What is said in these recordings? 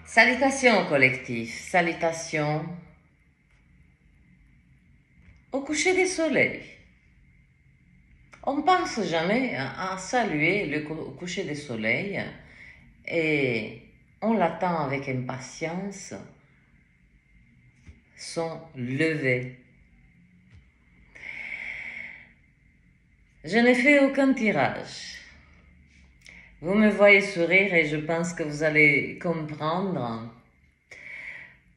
Salutations au collectif, salutations au coucher du soleil. On ne pense jamais à saluer le coucher du soleil et on l'attend avec impatience son lever. Je n'ai fait aucun tirage. Vous me voyez sourire et je pense que vous allez comprendre.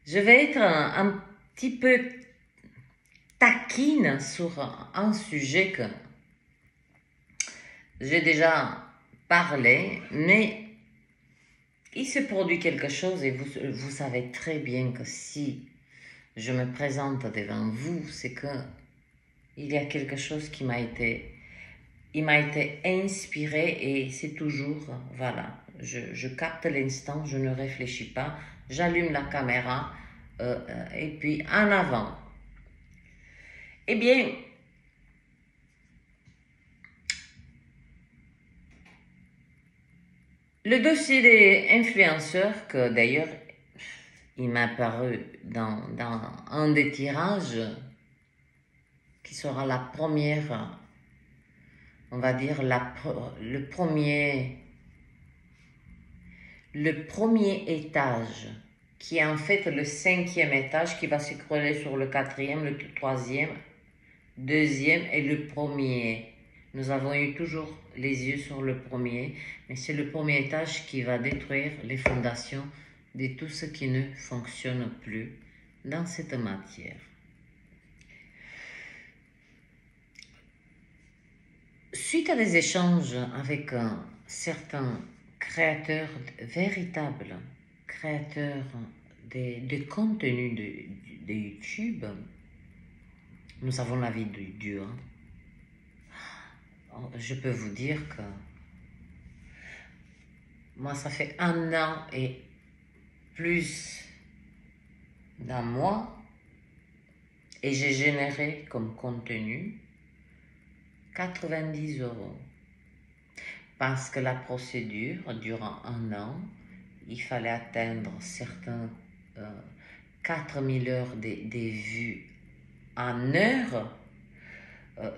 Je vais être un petit peu taquine sur un sujet que j'ai déjà parlé, mais il se produit quelque chose et vous savez très bien que si je me présente devant vous, c'est que il y a quelque chose qui m'a été inspiré et c'est toujours, voilà, je capte l'instant, je ne réfléchis pas, j'allume la caméra et puis en avant. Eh bien, le dossier des influenceurs, que d'ailleurs, il m'a apparu dans un des tirages, qui sera la première, on va dire, le premier étage, qui est en fait le 5e étage, qui va s'écrouler sur le 4e, le 3e, 2e et le 1er. Nous avons eu toujours les yeux sur le 1er, mais c'est le 1er étage qui va détruire les fondations de tout ce qui ne fonctionne plus dans cette matière. Suite à des échanges avec certains créateurs, véritables créateurs de contenu de YouTube, nous avons la vie dure. Je peux vous dire que moi, ça fait 1 an et plus d'un mois et j'ai généré comme contenu 90 €. Parce que la procédure, durant 1 an, il fallait atteindre certains 4000 heures des vues en heure.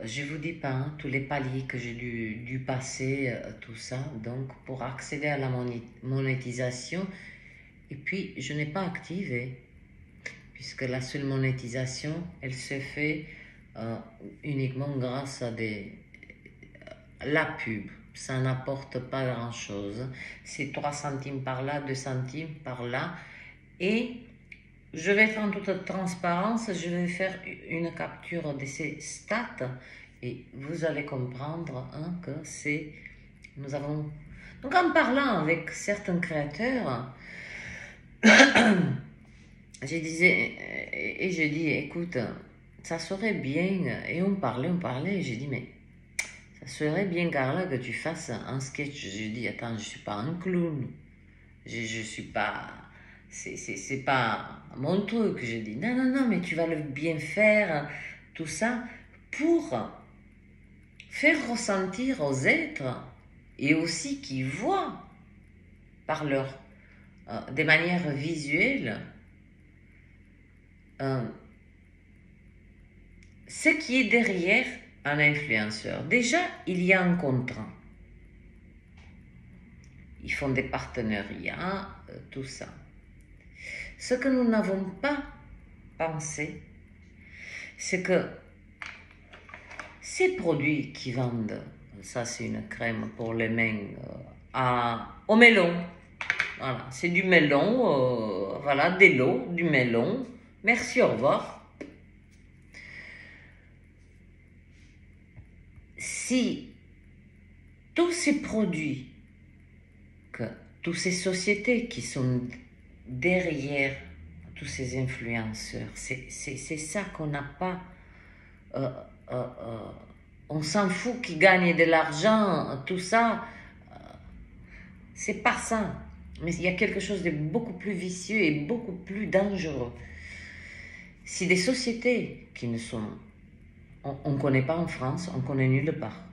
Je vous dis pas tous les paliers que j'ai dû passer, tout ça, donc pour accéder à la monétisation. Et puis, je n'ai pas activé, puisque la seule monétisation, elle se fait uniquement grâce à la pub. Ça n'apporte pas grand-chose. C'est 3 centimes par là, 2 centimes par là. Et je vais être en toute transparence, je vais faire une capture de ces stats et vous allez comprendre que c'est... Nous avons... Donc en parlant avec certains créateurs, je disais, et je dis, écoute, ça serait bien, et on parlait, et j'ai dit, mais ça serait bien, Carla, que tu fasses un sketch. Je dis, attends, je suis pas un clown, je suis pas... C'est pas mon truc. Je dis, non, mais tu vas le bien faire, tout ça, pour faire ressentir aux êtres, et aussi qui voient par leur, des manières visuelles, ce qui est derrière un influenceur. Déjà, il y a un contrat. Ils font des partenariats, tout ça. Ce que nous n'avons pas pensé, c'est que ces produits qui vendent, ça c'est une crème pour les mains au melon, voilà, c'est du melon, voilà, de l'eau, du melon, merci, au revoir. Si tous ces produits, toutes ces sociétés qui sont derrière tous ces influenceurs, c'est ça qu'on n'a pas, on s'en fout qu'ils gagnent de l'argent, tout ça, c'est pas ça. Mais il y a quelque chose de beaucoup plus vicieux et beaucoup plus dangereux. Si des sociétés qui ne sont... On ne connaît pas en France, on connaît nulle part.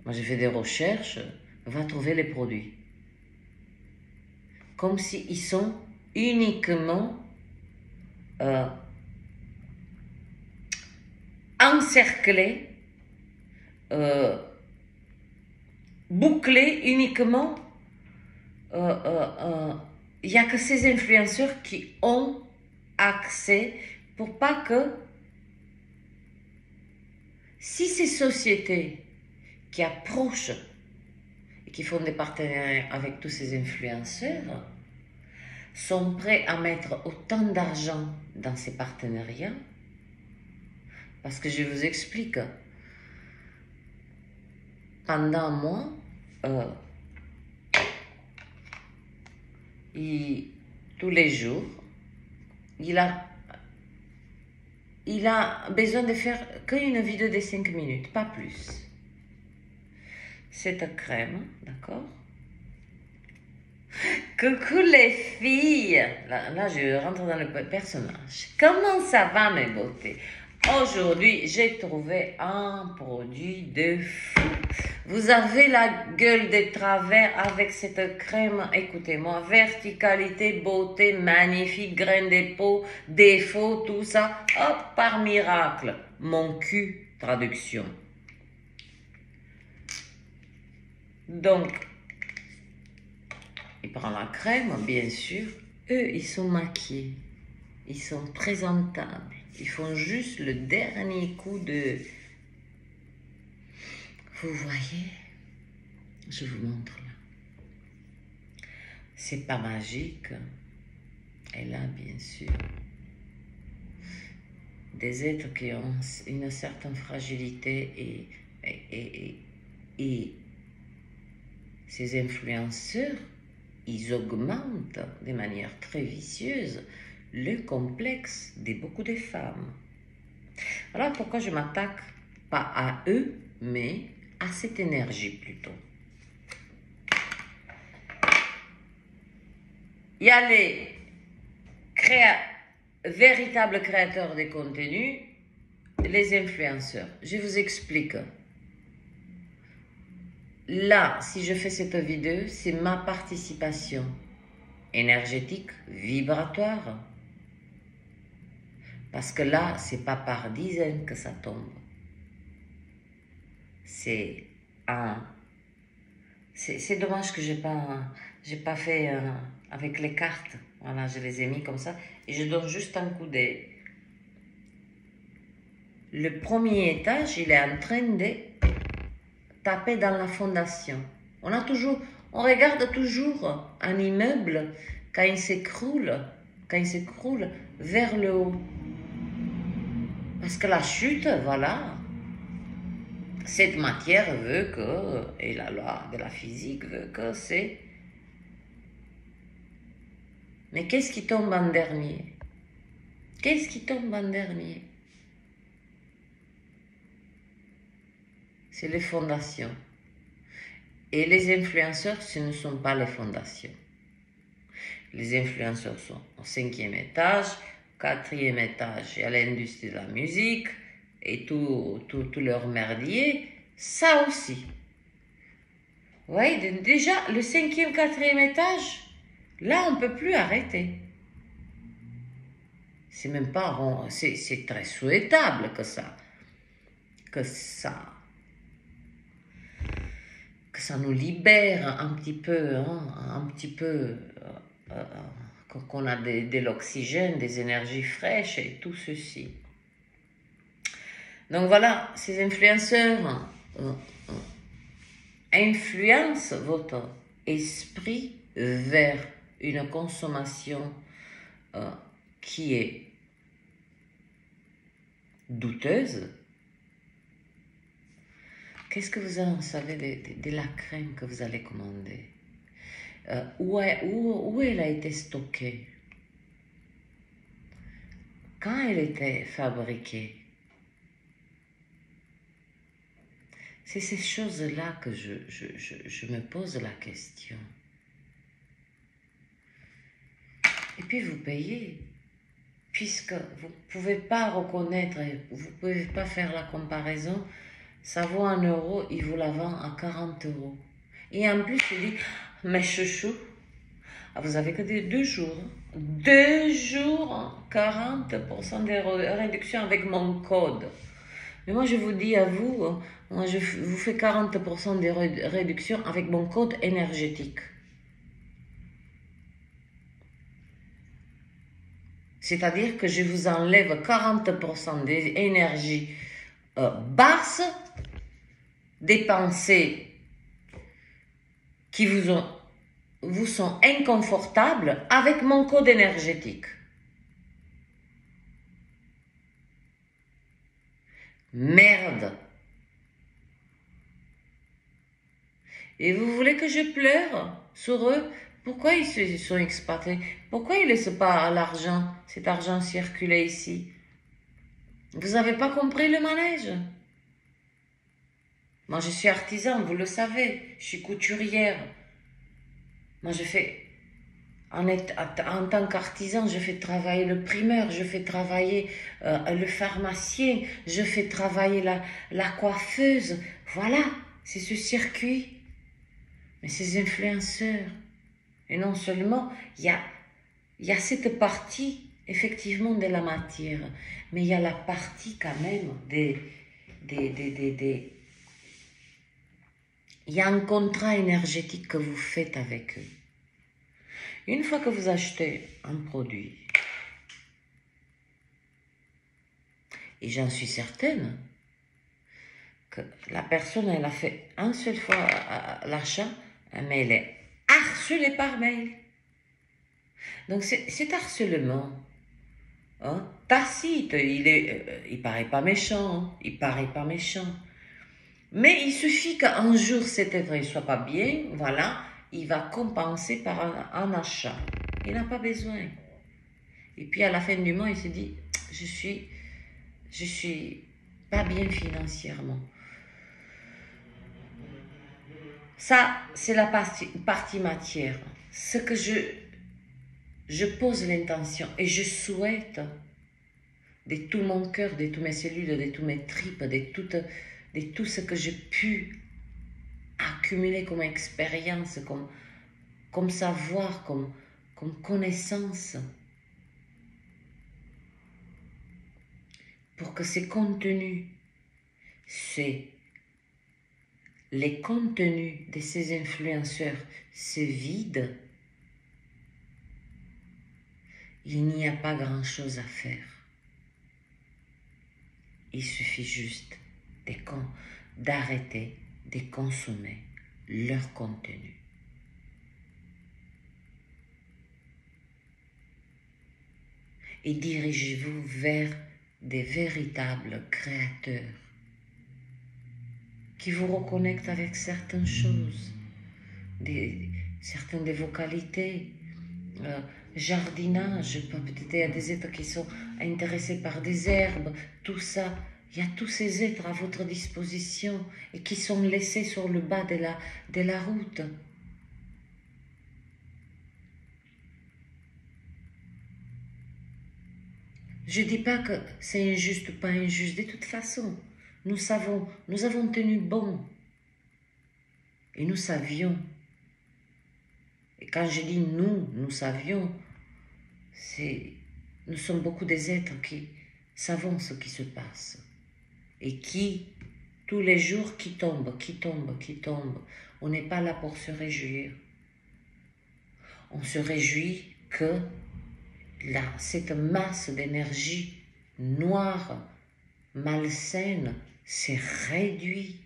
Moi j'ai fait des recherches, va trouver les produits. comme s'ils sont uniquement encerclés, bouclés uniquement. Il n'y a que ces influenceurs qui ont accès pour pas que, si ces sociétés qui approchent et qui font des partenariats avec tous ces influenceurs sont prêts à mettre autant d'argent dans ces partenariats, parce que je vous explique, pendant un mois, tous les jours, il a besoin de faire qu'une vidéo de 5 minutes, pas plus. Cette crème, d'accord? Coucou les filles! Là, je rentre dans le personnage. Comment ça va mes beautés? Aujourd'hui, j'ai trouvé un produit de fou. Vous avez la gueule de travers avec cette crème. Écoutez-moi, verticalité, beauté, magnifique, grain de peau, défaut, tout ça. Hop, par miracle. Mon cul, traduction. Donc, il prend la crème, bien sûr. Eux, ils sont maquillés. Ils sont présentables. Ils font juste le dernier coup de... Vous voyez? Je vous montre là. C'est pas magique. Et là, bien sûr, des êtres qui ont une certaine fragilité et ces influenceurs, ils augmentent de manière très vicieuse le complexe de beaucoup de femmes. Voilà pourquoi je m'attaque pas à eux, mais à cette énergie plutôt. Il y a les véritables créateurs de contenu, les influenceurs. Je vous explique. Là, si je fais cette vidéo, c'est ma participation énergétique, vibratoire. Parce que là, c'est pas par dizaines que ça tombe. C'est dommage que j'ai pas fait avec les cartes. Voilà, je les ai mis comme ça. Et je donne juste un coup d'œil. Le premier étage, il est en train de taper dans la fondation. On regarde toujours un immeuble quand il s'écroule vers le haut. Parce que la chute, voilà, cette matière veut que, et la loi de la physique veut que c'est... Mais qu'est-ce qui tombe en dernier? Qu'est-ce qui tombe en dernier? C'est les fondations. Et les influenceurs, ce ne sont pas les fondations. Les influenceurs sont au 5e étage, 4e étage, il y a l'industrie de la musique et tout leur merdier, ça aussi. Vous voyez, déjà, le 5e, 4e étage, là, on ne peut plus arrêter. C'est même pas, c'est très souhaitable que ça nous libère un petit peu, qu'on a de l'oxygène, des énergies fraîches et tout ceci. Donc voilà, ces influenceurs influencent votre esprit vers une consommation qui est douteuse. Qu'est-ce que vous en savez de la crème que vous allez commander? Où elle a été stockée? Quand elle était fabriquée? C'est ces choses-là que je me pose la question. Et puis vous payez, puisque vous ne pouvez pas reconnaître, vous ne pouvez pas faire la comparaison. Ça vaut 1 euro, il vous la vend à 40 euros. Et en plus, il dit, mais chouchou, vous avez que 2 jours. 2 jours, 40% de réduction avec mon code. Mais moi, je vous dis à vous, moi, je vous fais 40% de réduction avec mon code énergétique. C'est-à-dire que je vous enlève 40% des énergies basses, des pensées qui vous sont inconfortables avec mon code énergétique. Merde. Et vous voulez que je pleure sur eux? Pourquoi ils se sont expatriés? Pourquoi ils ne laissent pas l'argent, cet argent circuler ici? Vous n'avez pas compris le manège? Moi, je suis artisan, vous le savez. Je suis couturière. Moi, je fais... En tant qu'artisan, je fais travailler le primeur, je fais travailler le pharmacien, je fais travailler la coiffeuse. Voilà, c'est ce circuit. Mais ces influenceurs, et non seulement, il y a cette partie, effectivement, de la matière, mais il y a la partie quand même il y a un contrat énergétique que vous faites avec eux. Une fois que vous achetez un produit, et j'en suis certaine que la personne, elle a fait une seule fois l'achat, mais elle est harcelée par mail. Donc cet harcèlement, hein, tacite, il paraît pas méchant, hein, il paraît pas méchant. Mais il suffit qu'un jour cet être ne soit pas bien, voilà, il va compenser par un achat. Il n'a pas besoin. Et puis à la fin du mois, il se dit, je suis pas bien financièrement. Ça, c'est la partie matière. Ce que je pose l'intention et je souhaite de tout mon cœur, de toutes mes cellules, de toutes mes tripes, de tout ce que j'ai pu accumuler comme expérience, comme savoir, comme connaissance, pour que ces contenus, les contenus de ces influenceurs se vident, il n'y a pas grand-chose à faire. Il suffit juste d'arrêter de consommer leur contenu. Et dirigez-vous vers des véritables créateurs qui vous reconnectent avec certaines choses, certaines de vos qualités, jardinage, peut-être il y a des êtres qui sont intéressés par des herbes, tout ça, il y a tous ces êtres à votre disposition et qui sont laissés sur le bas de la route. Je ne dis pas que c'est injuste ou pas injuste, de toute façon, nous avons tenu bon et nous savions. Et quand je dis nous savions, nous sommes beaucoup des êtres qui savons ce qui se passe et qui, tous les jours, qui tombent. On n'est pas là pour se réjouir. On se réjouit que cette masse d'énergie noire, malsaine, s'est réduite.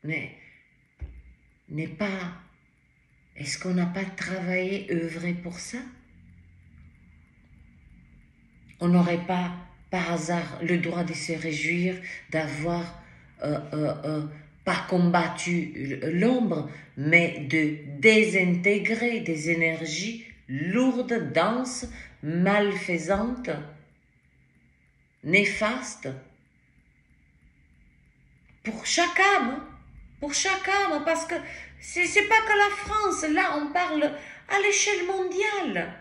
Mais est-ce qu'on n'a pas travaillé, œuvré pour ça? On n'aurait pas, par hasard, le droit de se réjouir, d'avoir pas combattu l'ombre, mais de désintégrer des énergies lourdes, denses, malfaisantes, néfastes, pour chaque âme, parce que c'est pas que la France, là on parle à l'échelle mondiale.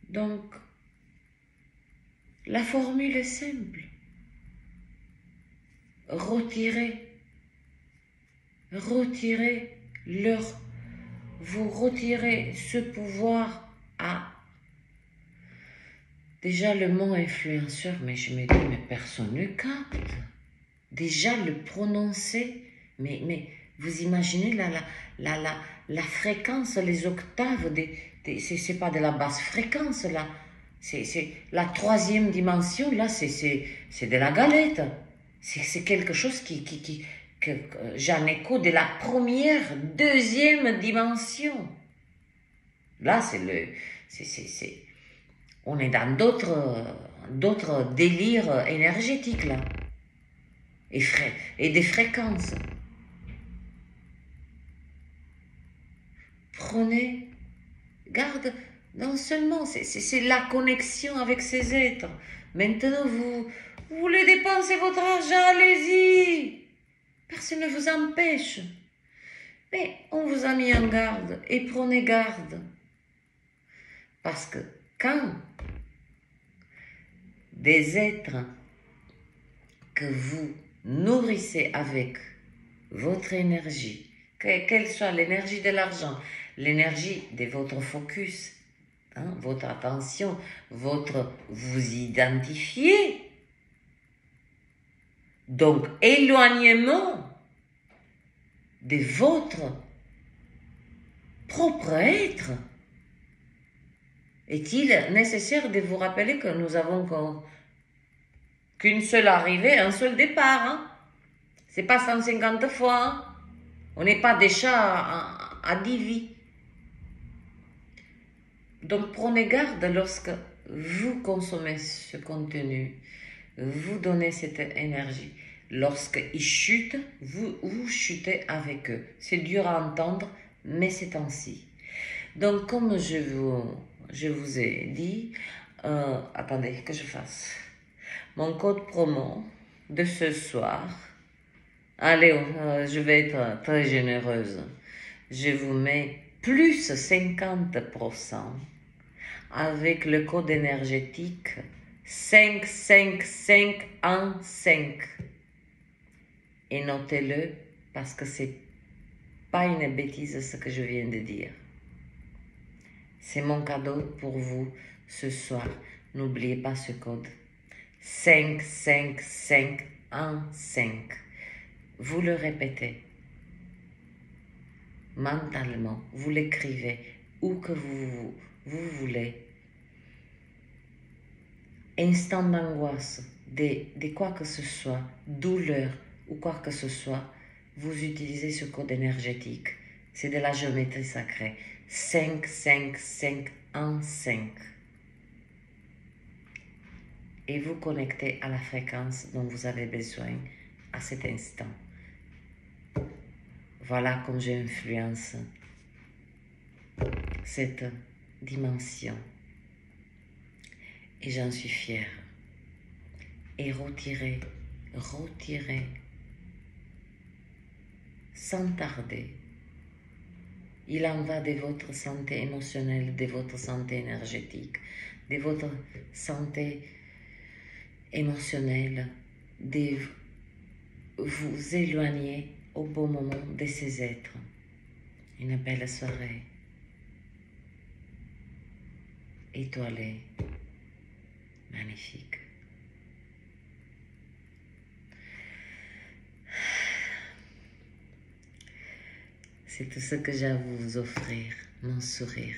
Donc, la formule est simple. retirez vous retirez ce pouvoir à... Déjà le mot influenceur, mais je me dis, mais personne ne capte. Déjà le prononcer, mais vous imaginez la fréquence, les octaves, c'est pas de la basse fréquence là, c'est la troisième dimension là, c'est de la galette. C'est quelque chose que j'en écho de la première, deuxième dimension. Là, on est dans d'autres délires énergétiques là, et des fréquences. Prenez garde, non seulement, c'est la connexion avec ces êtres. Maintenant, vous voulez dépenser votre argent, allez-y. Personne ne vous empêche. Mais on vous a mis en garde et prenez garde. Parce que quand des êtres que vous nourrissez avec votre énergie, quelle soit l'énergie de l'argent, l'énergie de votre focus, votre attention, vous identifiez, donc éloignement de votre propre être. Est-il nécessaire de vous rappeler que nous avons qu'une seule arrivée, un seul départ, C'est pas 150 fois, On n'est pas déjà à 10 vies. Donc prenez garde lorsque vous consommez ce contenu, vous donnez cette énergie. Lorsqu'ils chutent, vous chutez avec eux. C'est dur à entendre, mais c'est ainsi. Donc comme je vous ai dit, attendez que je fasse mon code promo de ce soir. Allez, je vais être très généreuse. Je vous mets plus 50% avec le code énergétique 5515. Et notez-le parce que c'est pas une bêtise ce que je viens de dire. C'est mon cadeau pour vous ce soir. N'oubliez pas ce code 5515. Vous le répétez mentalement, vous l'écrivez où que vous voulez. Instant d'angoisse, de quoi que ce soit, douleur ou quoi que ce soit, vous utilisez ce code énergétique. C'est de la géométrie sacrée. 5515. Et vous connectez à la fréquence dont vous avez besoin à cet instant. Voilà comme j'influence cette dimension. Et j'en suis fière. Et retirez, sans tarder. Il en va de votre santé émotionnelle, de votre santé énergétique, de votre santé émotionnelle, de vous éloigner au bon moment de ces êtres. Une belle soirée. Étoilée. Magnifique. C'est tout ce que j'ai à vous offrir, mon sourire.